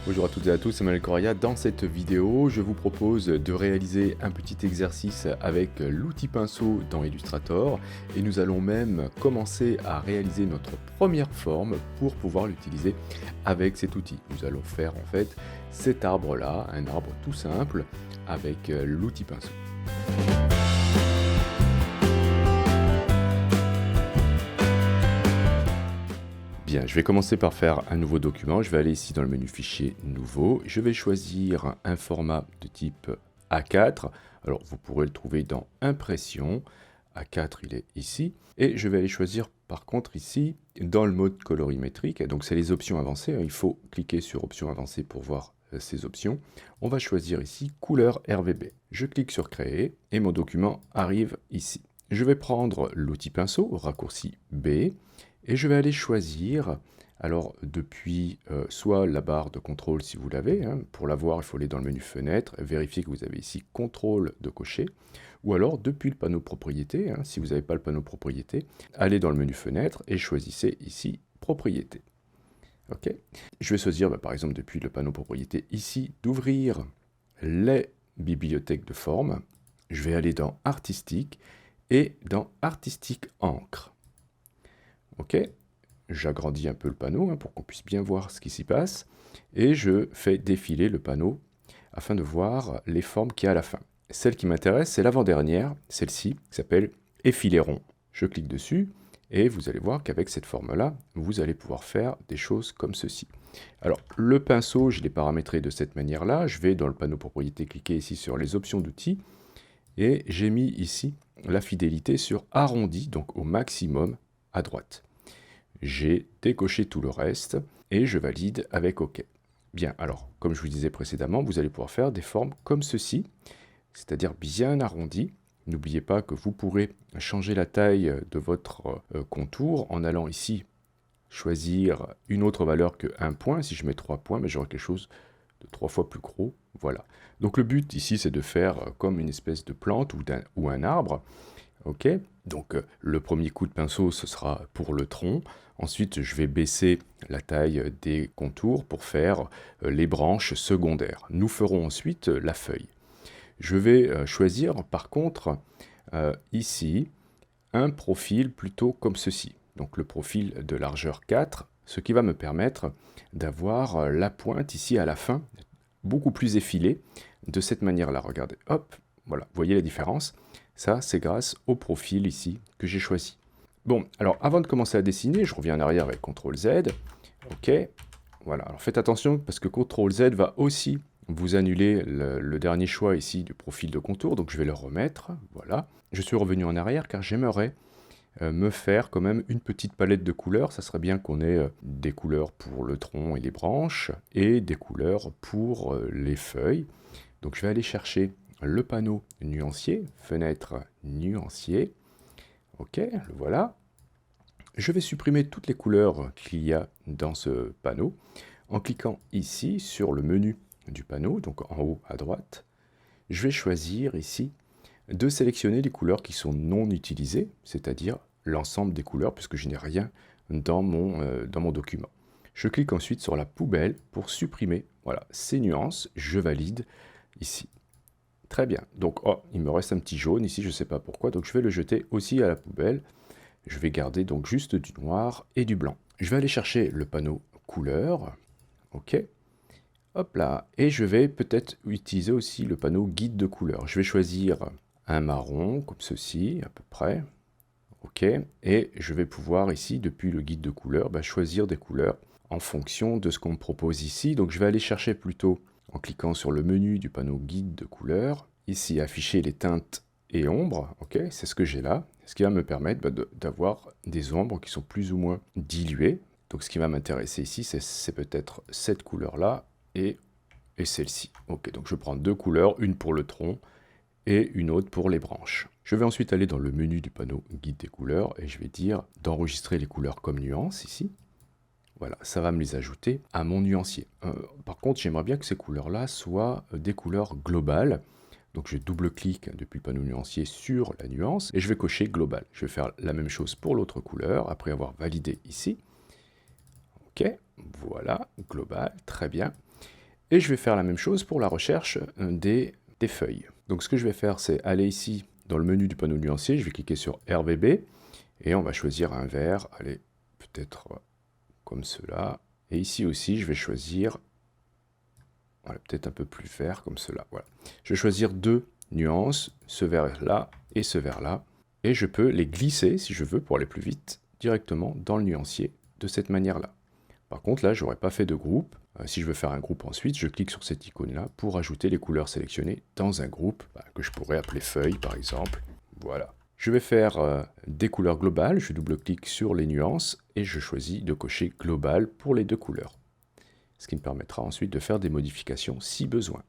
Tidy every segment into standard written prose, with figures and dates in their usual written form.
Bonjour à toutes et à tous, c'est Manuel Correa. Dans cette vidéo, je vous propose de réaliser un petit exercice avec l'outil pinceau dans Illustrator et nous allons même commencer à réaliser notre première forme pour pouvoir l'utiliser avec cet outil. Nous allons faire en fait cet arbre-là, un arbre tout simple avec l'outil pinceau. Bien, je vais commencer par faire un nouveau document. Je vais aller ici dans le menu Fichier, Nouveau. Je vais choisir un format de type A4. Alors, vous pourrez le trouver dans Impression. A4, il est ici. Et je vais aller choisir, par contre, ici, dans le mode colorimétrique. Donc, c'est les options avancées. Il faut cliquer sur Options avancées pour voir ces options. On va choisir ici Couleur RGB. Je clique sur Créer et mon document arrive ici. Je vais prendre l'outil pinceau, raccourci B. Et je vais aller choisir, alors depuis soit la barre de contrôle si vous l'avez, pour la voir il faut aller dans le menu fenêtre, vérifier que vous avez ici contrôle de cocher, ou alors depuis le panneau propriété, si vous n'avez pas le panneau propriété, allez dans le menu fenêtre et choisissez ici propriété. Ok. Je vais choisir par exemple depuis le panneau propriété ici d'ouvrir les bibliothèques de formes. Je vais aller dans artistique et dans artistique encre. Ok, j'agrandis un peu le panneau pour qu'on puisse bien voir ce qui s'y passe. Et je fais défiler le panneau afin de voir les formes qu'il y a à la fin. Celle qui m'intéresse, c'est l'avant-dernière, celle-ci, qui s'appelle effiler rond. Je clique dessus et vous allez voir qu'avec cette forme-là, vous allez pouvoir faire des choses comme ceci. Alors, le pinceau, je l'ai paramétré de cette manière-là. Je vais dans le panneau propriété, cliquer ici sur les options d'outils. Et j'ai mis ici la fidélité sur arrondi, donc au maximum à droite. J'ai décoché tout le reste et je valide avec OK. Bien, alors, comme je vous disais précédemment, vous allez pouvoir faire des formes comme ceci, c'est-à-dire bien arrondies. N'oubliez pas que vous pourrez changer la taille de votre contour en allant ici choisir une autre valeur que 1 point. Si je mets 3 points, j'aurai quelque chose de 3 fois plus gros. Voilà. Donc le but ici, c'est de faire comme une espèce de plante ou un arbre. Ok, donc le premier coup de pinceau, ce sera pour le tronc. Ensuite, je vais baisser la taille des contours pour faire les branches secondaires. Nous ferons ensuite la feuille. Je vais choisir par contre ici un profil plutôt comme ceci. Donc le profil de largeur 4, ce qui va me permettre d'avoir la pointe ici à la fin, beaucoup plus effilée, de cette manière-là. Regardez, hop, voilà, vous voyez la différence? Ça, c'est grâce au profil ici que j'ai choisi. Bon, alors avant de commencer à dessiner, je reviens en arrière avec CTRL Z. Ok, voilà. Alors faites attention parce que CTRL Z va aussi vous annuler le dernier choix ici du profil de contour. Donc je vais le remettre. Voilà. Je suis revenu en arrière car j'aimerais me faire quand même une petite palette de couleurs. Ça serait bien qu'on ait des couleurs pour le tronc et les branches et des couleurs pour les feuilles. Donc je vais aller chercher le panneau nuancier, fenêtre nuancier. Ok, le voilà. Je vais supprimer toutes les couleurs qu'il y a dans ce panneau en cliquant ici sur le menu du panneau, donc en haut à droite. Je vais choisir ici de sélectionner les couleurs qui sont non utilisées, c'est-à-dire l'ensemble des couleurs puisque je n'ai rien dans mon document. Je clique ensuite sur la poubelle pour supprimer ces nuances. Je valide ici. Très bien, donc il me reste un petit jaune ici, je ne sais pas pourquoi, donc je vais le jeter aussi à la poubelle. Je vais garder donc juste du noir et du blanc. Je vais aller chercher le panneau couleur, ok, hop là, et je vais peut-être utiliser aussi le panneau guide de couleur. Je vais choisir un marron, comme ceci, à peu près, ok, et je vais pouvoir ici, depuis le guide de couleur, choisir des couleurs en fonction de ce qu'on me propose ici. Donc je vais aller chercher plutôt en cliquant sur le menu du panneau guide de couleurs, ici afficher les teintes et ombres, ok, c'est ce que j'ai là, ce qui va me permettre d'avoir des ombres qui sont plus ou moins diluées. Donc ce qui va m'intéresser ici, c'est peut-être cette couleur-là et celle-ci. Ok, donc je prends deux couleurs, une pour le tronc et une autre pour les branches. Je vais ensuite aller dans le menu du panneau guide des couleurs et je vais dire d'enregistrer les couleurs comme nuances ici. Voilà, ça va me les ajouter à mon nuancier. Par contre, j'aimerais bien que ces couleurs-là soient des couleurs globales. Donc je double-clique depuis le panneau nuancier sur la nuance et je vais cocher global. Je vais faire la même chose pour l'autre couleur après avoir validé ici. Ok, voilà, global, très bien. Et je vais faire la même chose pour la recherche des feuilles. Donc ce que je vais faire, c'est aller ici dans le menu du panneau nuancier, je vais cliquer sur RVB, et on va choisir un vert, allez, peut-être comme cela. Et ici aussi, je vais choisir, voilà, peut-être un peu plus vert, comme cela. Voilà. Je vais choisir deux nuances, ce vert-là et ce vert-là. Et je peux les glisser, si je veux, pour aller plus vite, directement dans le nuancier, de cette manière-là. Par contre, là, je n'aurais pas fait de groupe. Si je veux faire un groupe ensuite, je clique sur cette icône-là pour ajouter les couleurs sélectionnées dans un groupe que je pourrais appeler feuille, par exemple. Voilà. Je vais faire des couleurs globales. Je double-clique sur les nuances et je choisis de cocher global pour les deux couleurs. Ce qui me permettra ensuite de faire des modifications si besoin.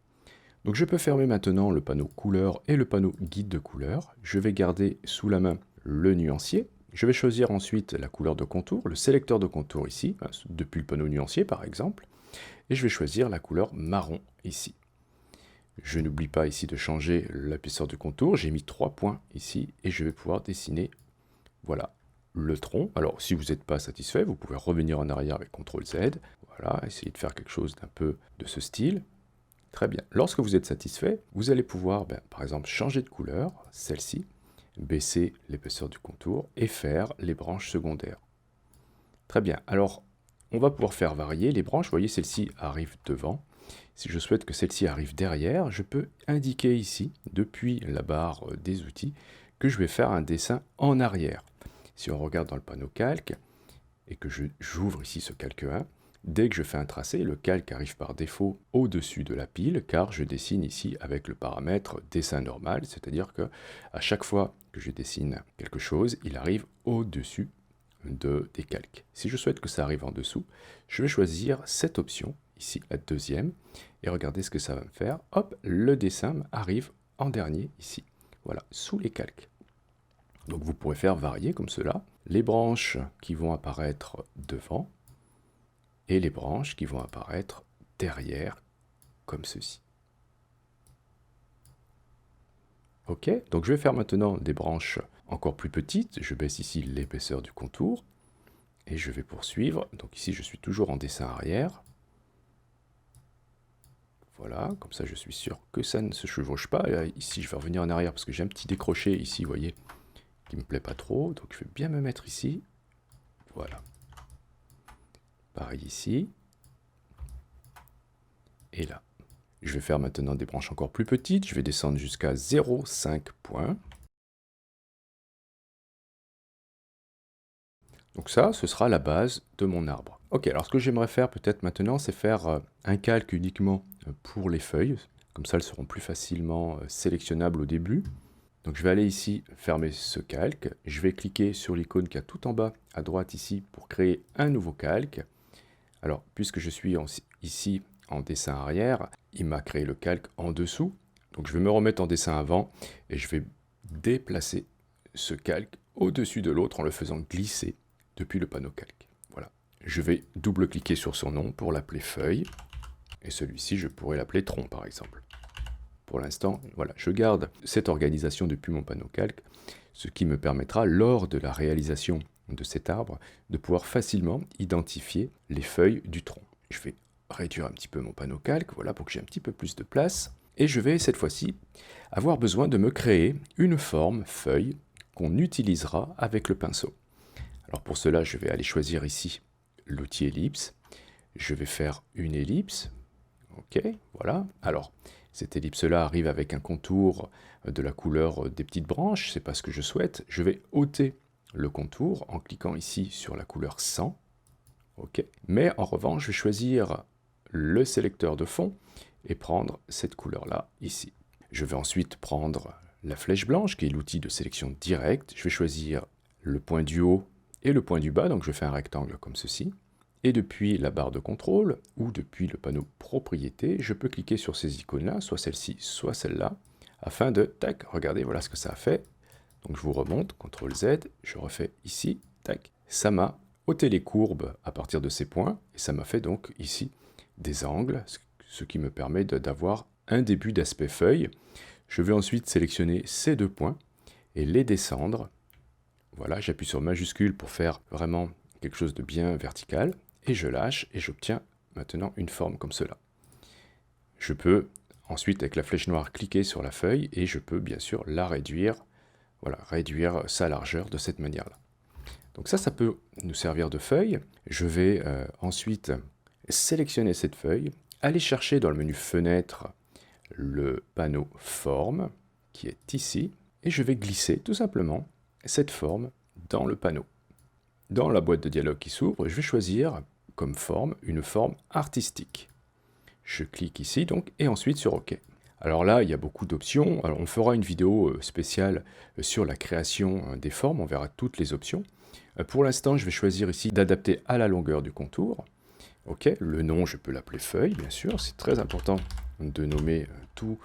Donc je peux fermer maintenant le panneau couleur et le panneau guide de couleur. Je vais garder sous la main le nuancier. Je vais choisir ensuite la couleur de contour, le sélecteur de contour ici, depuis le panneau nuancier par exemple. Et je vais choisir la couleur marron ici. Je n'oublie pas ici de changer l'épaisseur du contour. J'ai mis 3 points ici et je vais pouvoir dessiner, voilà, le tronc. Alors si vous n'êtes pas satisfait, vous pouvez revenir en arrière avec CTRL Z. Voilà, essayer de faire quelque chose d'un peu de ce style. Très bien. Lorsque vous êtes satisfait, vous allez pouvoir, par exemple, changer de couleur, celle-ci, baisser l'épaisseur du contour et faire les branches secondaires. Très bien. Alors, on va pouvoir faire varier les branches. Vous voyez, celle-ci arrive devant. Si je souhaite que celle-ci arrive derrière, je peux indiquer ici, depuis la barre des outils, que je vais faire un dessin en arrière. Si on regarde dans le panneau calque, et que j'ouvre ici ce calque 1, dès que je fais un tracé, le calque arrive par défaut au-dessus de la pile, car je dessine ici avec le paramètre dessin normal, c'est-à-dire que à chaque fois que je dessine quelque chose, il arrive au-dessus des calques. Si je souhaite que ça arrive en dessous, je vais choisir cette option, ici la deuxième, et regardez ce que ça va me faire. Hop, le dessin arrive en dernier ici, voilà, sous les calques. Donc vous pourrez faire varier comme cela les branches qui vont apparaître devant et les branches qui vont apparaître derrière comme ceci. Ok, donc je vais faire maintenant des branches encore plus petites. Je baisse ici l'épaisseur du contour et je vais poursuivre. Donc ici je suis toujours en dessin arrière. Voilà, comme ça je suis sûr que ça ne se chevauche pas. Et là, ici je vais revenir en arrière parce que j'ai un petit décroché ici, vous voyez, qui me plaît pas trop. Donc je vais bien me mettre ici. Voilà. Pareil ici. Et là. Je vais faire maintenant des branches encore plus petites. Je vais descendre jusqu'à 0,5 points. Donc ça, ce sera la base de mon arbre. Ok, alors ce que j'aimerais faire peut-être maintenant, c'est faire un calque uniquement pour les feuilles. Comme ça, elles seront plus facilement sélectionnables au début. Donc je vais aller ici, fermer ce calque. Je vais cliquer sur l'icône qui est tout en bas à droite ici pour créer un nouveau calque. Alors, puisque je suis ici en dessin arrière, il m'a créé le calque en dessous. Donc je vais me remettre en dessin avant et je vais déplacer ce calque au-dessus de l'autre en le faisant glisser depuis le panneau calque. Voilà. Je vais double-cliquer sur son nom pour l'appeler feuille. Et celui-ci, je pourrais l'appeler tronc par exemple. Pour l'instant, voilà, je garde cette organisation depuis mon panneau calque, ce qui me permettra, lors de la réalisation de cet arbre, de pouvoir facilement identifier les feuilles du tronc. Je vais réduire un petit peu mon panneau calque, voilà, pour que j'ai un petit peu plus de place. Et je vais, cette fois-ci, avoir besoin de me créer une forme feuille qu'on utilisera avec le pinceau. Alors pour cela, je vais aller choisir ici l'outil ellipse. Je vais faire une ellipse. Ok, voilà. Alors, cette ellipse-là arrive avec un contour de la couleur des petites branches, c'est pas ce que je souhaite. Je vais ôter le contour en cliquant ici sur la couleur 100. Ok. Mais en revanche, je vais choisir le sélecteur de fond et prendre cette couleur-là ici. Je vais ensuite prendre la flèche blanche, qui est l'outil de sélection directe. Je vais choisir le point du haut et le point du bas, donc je fais un rectangle comme ceci. Et depuis la barre de contrôle, ou depuis le panneau propriétés, je peux cliquer sur ces icônes-là, soit celle-ci, soit celle-là, afin de, tac, regardez, voilà ce que ça a fait. Donc je vous remonte, CTRL Z, je refais ici, tac, ça m'a ôté les courbes à partir de ces points, et ça m'a fait donc ici des angles, ce qui me permet d'avoir un début d'aspect feuille. Je vais ensuite sélectionner ces deux points et les descendre. Voilà, j'appuie sur majuscule pour faire vraiment quelque chose de bien vertical. Et je lâche et j'obtiens maintenant une forme comme cela. je peux ensuite, avec la flèche noire, cliquer sur la feuille et je peux bien sûr la réduire, voilà, réduire sa largeur de cette manière-là. Donc ça peut nous servir de feuille. Je vais ensuite sélectionner cette feuille, aller chercher dans le menu Fenêtre le panneau Forme, qui est ici, et je vais glisser tout simplement cette forme dans le panneau. Dans la boîte de dialogue qui s'ouvre, je vais choisir comme forme une forme artistique. Je clique ici donc et ensuite sur OK. Alors là, il y a beaucoup d'options. Alors on fera une vidéo spéciale sur la création des formes, on verra toutes les options. Pour l'instant, je vais choisir ici d'adapter à la longueur du contour. OK, le nom, je peux l'appeler feuille, bien sûr, c'est très important de nommer tout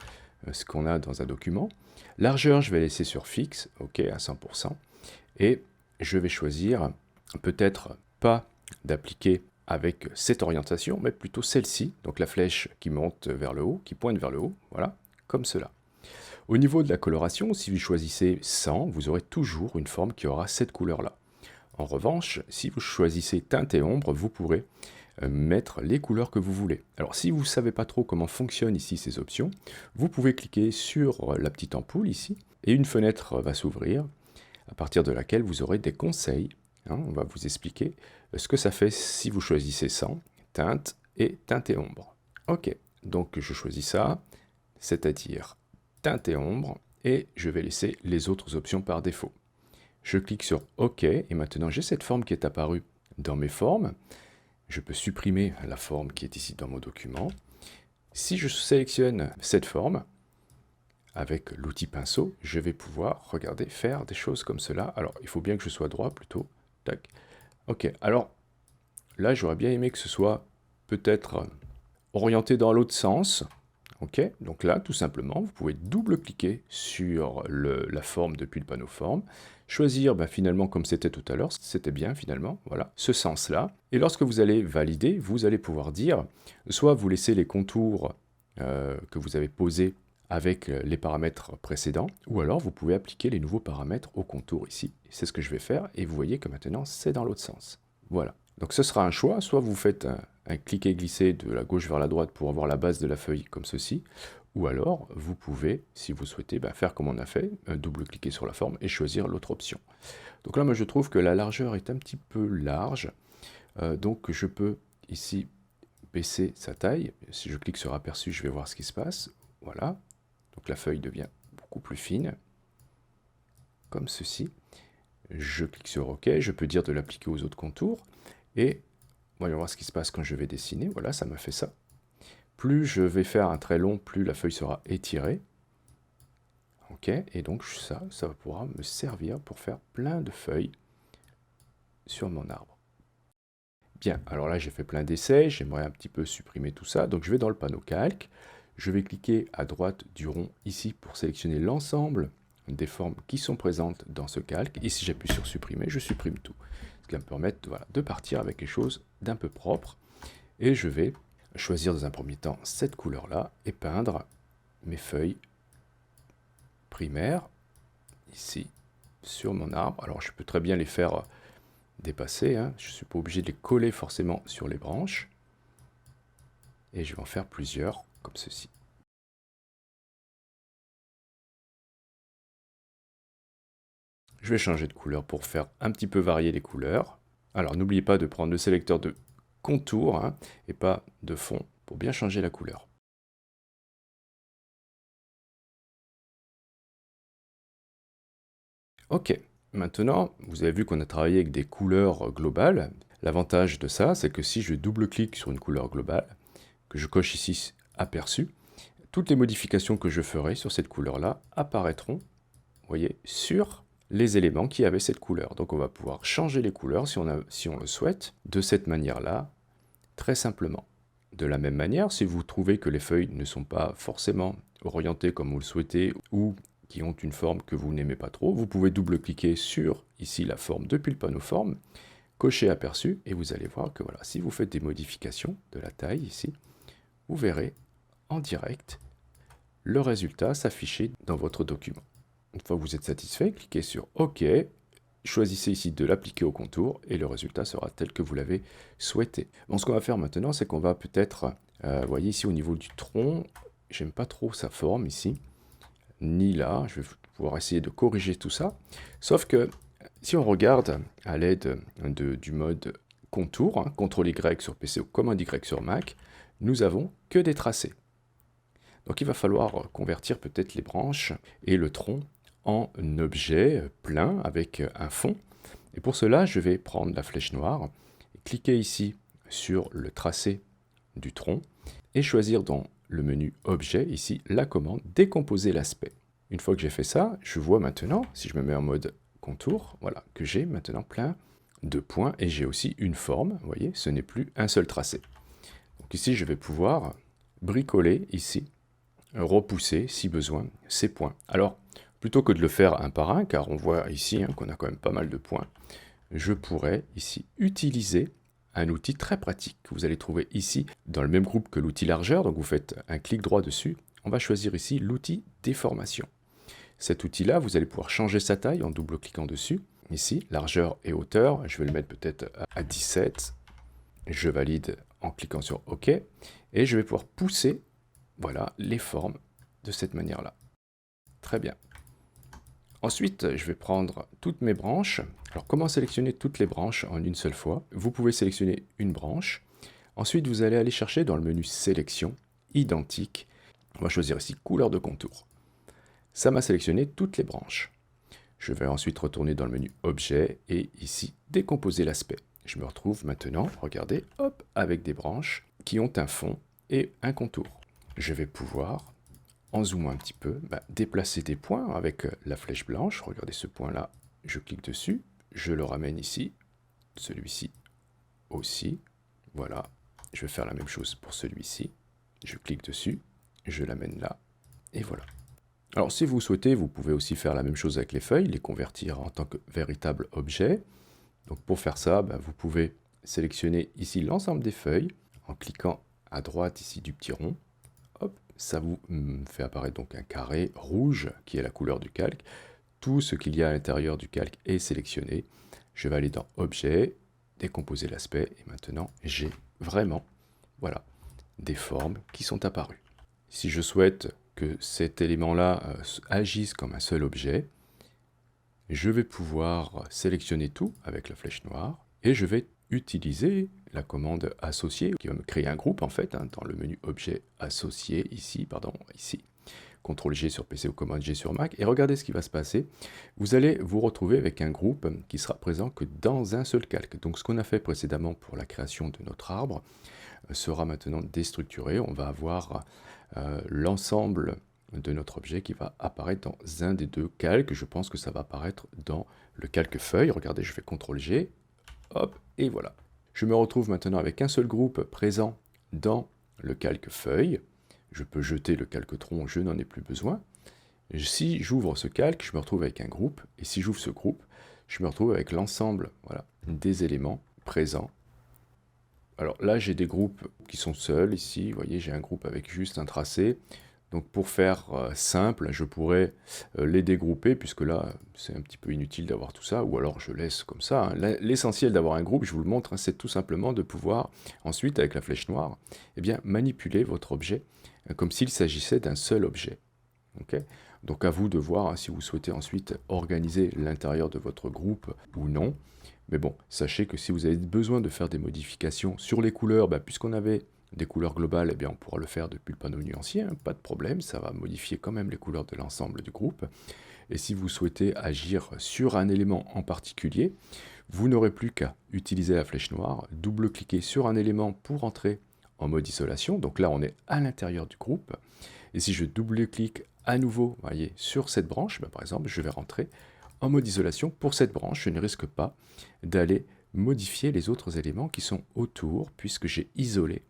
ce qu'on a dans un document. Largeur, je vais laisser sur fixe, OK, à 100%. Et je vais choisir peut-être pas d'appliquer avec cette orientation, mais plutôt celle-ci, donc la flèche qui monte vers le haut, qui pointe vers le haut, voilà, comme cela. Au niveau de la coloration, si vous choisissez 100, vous aurez toujours une forme qui aura cette couleur-là. En revanche, si vous choisissez teinte et ombre, vous pourrez mettre les couleurs que vous voulez. Alors si vous ne savez pas trop comment fonctionnent ici ces options, vous pouvez cliquer sur la petite ampoule ici, et une fenêtre va s'ouvrir, à partir de laquelle vous aurez des conseils. On va vous expliquer ce que ça fait si vous choisissez 100, teinte et ombre. Ok, donc je choisis ça, c'est-à-dire teinte et ombre, et je vais laisser les autres options par défaut. Je clique sur OK, et maintenant j'ai cette forme qui est apparue dans mes formes. Je peux supprimer la forme qui est ici dans mon document. Si je sélectionne cette forme, avec l'outil pinceau, je vais pouvoir, regardez, faire des choses comme cela. Alors, il faut bien que je sois droit plutôt. Tac. Ok, alors là, j'aurais bien aimé que ce soit peut-être orienté dans l'autre sens. Ok, donc là, tout simplement, vous pouvez double-cliquer sur la forme depuis le panneau forme, choisir finalement comme c'était tout à l'heure, c'était bien finalement, voilà, ce sens-là. Et lorsque vous allez valider, vous allez pouvoir dire, soit vous laissez les contours que vous avez posés avec les paramètres précédents, ou alors vous pouvez appliquer les nouveaux paramètres au contour ici. C'est ce que je vais faire, et vous voyez que maintenant c'est dans l'autre sens. Voilà. Donc ce sera un choix, soit vous faites un cliquer-glisser de la gauche vers la droite pour avoir la base de la feuille comme ceci, ou alors vous pouvez, si vous souhaitez, faire comme on a fait, double-cliquer sur la forme et choisir l'autre option. Donc là, moi je trouve que la largeur est un petit peu large, donc je peux ici baisser sa taille. Si je clique sur aperçu, je vais voir ce qui se passe. Voilà, donc la feuille devient beaucoup plus fine, comme ceci. Je clique sur OK, je peux dire de l'appliquer aux autres contours, et voyons voir ce qui se passe quand je vais dessiner. Voilà, ça m'a fait ça. Plus je vais faire un trait long, plus la feuille sera étirée. OK, et donc ça pourra me servir pour faire plein de feuilles sur mon arbre. Bien, alors là j'ai fait plein d'essais, j'aimerais un petit peu supprimer tout ça, donc je vais dans le panneau calque, je vais cliquer à droite du rond ici pour sélectionner l'ensemble des formes qui sont présentes dans ce calque, et si j'appuie sur supprimer, je supprime tout. Ce qui va me permettre de partir avec quelque chose d'un peu propre, et je vais choisir dans un premier temps cette couleur-là et peindre mes feuilles primaires ici sur mon arbre. Alors je peux très bien les faire dépasser, je ne suis pas obligé de les coller forcément sur les branches, et je vais en faire plusieurs comme ceci. Je vais changer de couleur pour faire un petit peu varier les couleurs. Alors n'oubliez pas de prendre le sélecteur de contour et pas de fond pour bien changer la couleur. Ok, maintenant vous avez vu qu'on a travaillé avec des couleurs globales. L'avantage de ça, c'est que si je double-clique sur une couleur globale, que je coche ici aperçu, toutes les modifications que je ferai sur cette couleur-là apparaîtront, vous voyez, sur les éléments qui avaient cette couleur. Donc on va pouvoir changer les couleurs si on le souhaite, de cette manière-là, très simplement. De la même manière, si vous trouvez que les feuilles ne sont pas forcément orientées comme vous le souhaitez, ou qui ont une forme que vous n'aimez pas trop, vous pouvez double-cliquer sur, ici, la forme depuis le panneau forme, cocher aperçu, et vous allez voir que voilà, si vous faites des modifications de la taille ici, vous verrez en direct le résultat s'afficher dans votre document. Une fois que vous êtes satisfait, cliquez sur OK, choisissez ici de l'appliquer au contour et le résultat sera tel que vous l'avez souhaité. Bon, ce qu'on va faire maintenant, c'est qu'on va peut-être Vous voyez ici au niveau du tronc, j'aime pas trop sa forme ici, ni là. Je vais pouvoir essayer de corriger tout ça. Sauf que si on regarde à l'aide du mode contour, hein, CTRL Y sur PC ou commande Y sur Mac, nous avons que des tracés. Donc il va falloir convertir peut-être les branches et le tronc en objet plein avec un fond. Et pour cela, je vais prendre la flèche noire, cliquer ici sur le tracé du tronc et choisir dans le menu Objet, ici, la commande Décomposer l'aspect. Une fois que j'ai fait ça, je vois maintenant, si je me mets en mode contour, voilà, que j'ai maintenant plein de points et j'ai aussi une forme, vous voyez, ce n'est plus un seul tracé. Donc ici, je vais pouvoir bricoler ici, repousser, si besoin, ces points. Alors, plutôt que de le faire un par un, car on voit ici hein, qu'on a quand même pas mal de points, je pourrais ici utiliser un outil très pratique que vous allez trouver ici dans le même groupe que l'outil largeur. Donc vous faites un clic droit dessus. On va choisir ici l'outil déformation. Cet outil-là, vous allez pouvoir changer sa taille en double-cliquant dessus. Ici, largeur et hauteur, je vais le mettre peut-être à 17. Je valide en cliquant sur OK. Et je vais pouvoir pousser voilà, les formes de cette manière-là. Très bien. Ensuite, je vais prendre toutes mes branches. Alors, comment sélectionner toutes les branches en une seule fois? Vous pouvez sélectionner une branche. Ensuite, vous allez aller chercher dans le menu Sélection, Identique. On va choisir ici Couleur de contour. Ça m'a sélectionné toutes les branches. Je vais ensuite retourner dans le menu Objet et ici Décomposer l'aspect. Je me retrouve maintenant, regardez, hop, avec des branches qui ont un fond et un contour. Je vais pouvoir, en zoomant un petit peu, déplacer des points avec la flèche blanche. Regardez ce point-là, je clique dessus, je le ramène ici, celui-ci aussi. Voilà, je vais faire la même chose pour celui-ci. Je clique dessus, je l'amène là, et voilà. Alors si vous souhaitez, vous pouvez aussi faire la même chose avec les feuilles, les convertir en tant que véritable objet. Donc pour faire ça, vous pouvez sélectionner ici l'ensemble des feuilles en cliquant à droite ici du petit rond. Hop, ça vous fait apparaître donc un carré rouge qui est la couleur du calque. Tout ce qu'il y a à l'intérieur du calque est sélectionné. Je vais aller dans Objet, décomposer l'aspect et maintenant j'ai vraiment voilà, des formes qui sont apparues. Si je souhaite que cet élément-là agisse comme un seul objet, je vais pouvoir sélectionner tout avec la flèche noire et je vais utiliser la commande associer qui va me créer un groupe en fait hein, dans le menu objet associé ici, CTRL G sur PC ou commande G sur Mac et regardez ce qui va se passer. Vous allez vous retrouver avec un groupe qui sera présent que dans un seul calque. Donc ce qu'on a fait précédemment pour la création de notre arbre sera maintenant déstructuré. On va avoir l'ensemble de notre objet qui va apparaître dans un des deux calques. Je pense que ça va apparaître dans le calque feuille. Regardez, je fais CTRL G, hop, et voilà. Je me retrouve maintenant avec un seul groupe présent dans le calque feuille. Je peux jeter le calque tronc, je n'en ai plus besoin. Si j'ouvre ce calque, je me retrouve avec un groupe, et si j'ouvre ce groupe, je me retrouve avec l'ensemble voilà, des éléments présents. Alors là, j'ai des groupes qui sont seuls ici. Vous voyez, j'ai un groupe avec juste un tracé. Donc pour faire simple, je pourrais les dégrouper, puisque là, c'est un petit peu inutile d'avoir tout ça, ou alors je laisse comme ça. Hein. L'essentiel d'avoir un groupe, je vous le montre, hein, c'est tout simplement de pouvoir, ensuite, avec la flèche noire, manipuler votre objet comme s'il s'agissait d'un seul objet. Okay, donc à vous de voir hein, si vous souhaitez ensuite organiser l'intérieur de votre groupe ou non. Mais bon, sachez que si vous avez besoin de faire des modifications sur les couleurs, puisqu'on avait des couleurs globales, on pourra le faire depuis le panneau nuancier, hein, pas de problème, ça va modifier quand même les couleurs de l'ensemble du groupe. Et si vous souhaitez agir sur un élément en particulier, vous n'aurez plus qu'à utiliser la flèche noire, double-cliquer sur un élément pour entrer en mode isolation. Donc là, on est à l'intérieur du groupe. Et si je double-clique à nouveau, voyez, sur cette branche, par exemple, je vais rentrer en mode isolation. Pour cette branche, je ne risque pas d'aller modifier les autres éléments qui sont autour, puisque j'ai isolé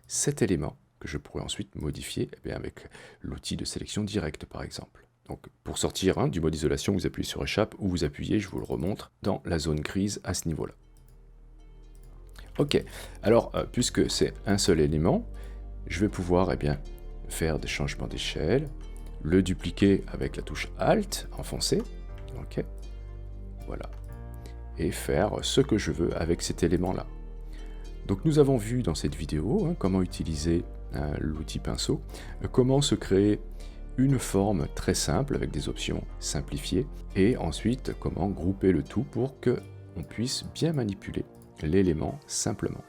cet élément que je pourrais ensuite modifier avec l'outil de sélection directe, par exemple. Donc, pour sortir du mode isolation, vous appuyez sur Échappe ou vous appuyez, je vous le remontre, dans la zone grise à ce niveau-là. Ok, alors, puisque c'est un seul élément, je vais pouvoir faire des changements d'échelle, le dupliquer avec la touche Alt, enfoncé, ok, voilà, et faire ce que je veux avec cet élément-là. Donc nous avons vu dans cette vidéo comment utiliser hein, l'outil pinceau, comment se créer une forme très simple avec des options simplifiées et ensuite comment grouper le tout pour que on puisse bien manipuler l'élément simplement.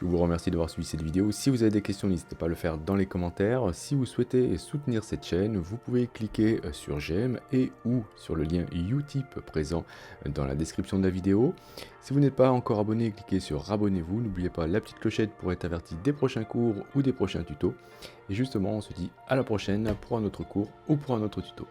Je vous remercie d'avoir suivi cette vidéo. Si vous avez des questions, n'hésitez pas à le faire dans les commentaires. Si vous souhaitez soutenir cette chaîne, vous pouvez cliquer sur j'aime et ou sur le lien Utip présent dans la description de la vidéo. Si vous n'êtes pas encore abonné, cliquez sur abonnez-vous. N'oubliez pas la petite clochette pour être averti des prochains cours ou des prochains tutos. Et justement, on se dit à la prochaine pour un autre cours ou pour un autre tuto.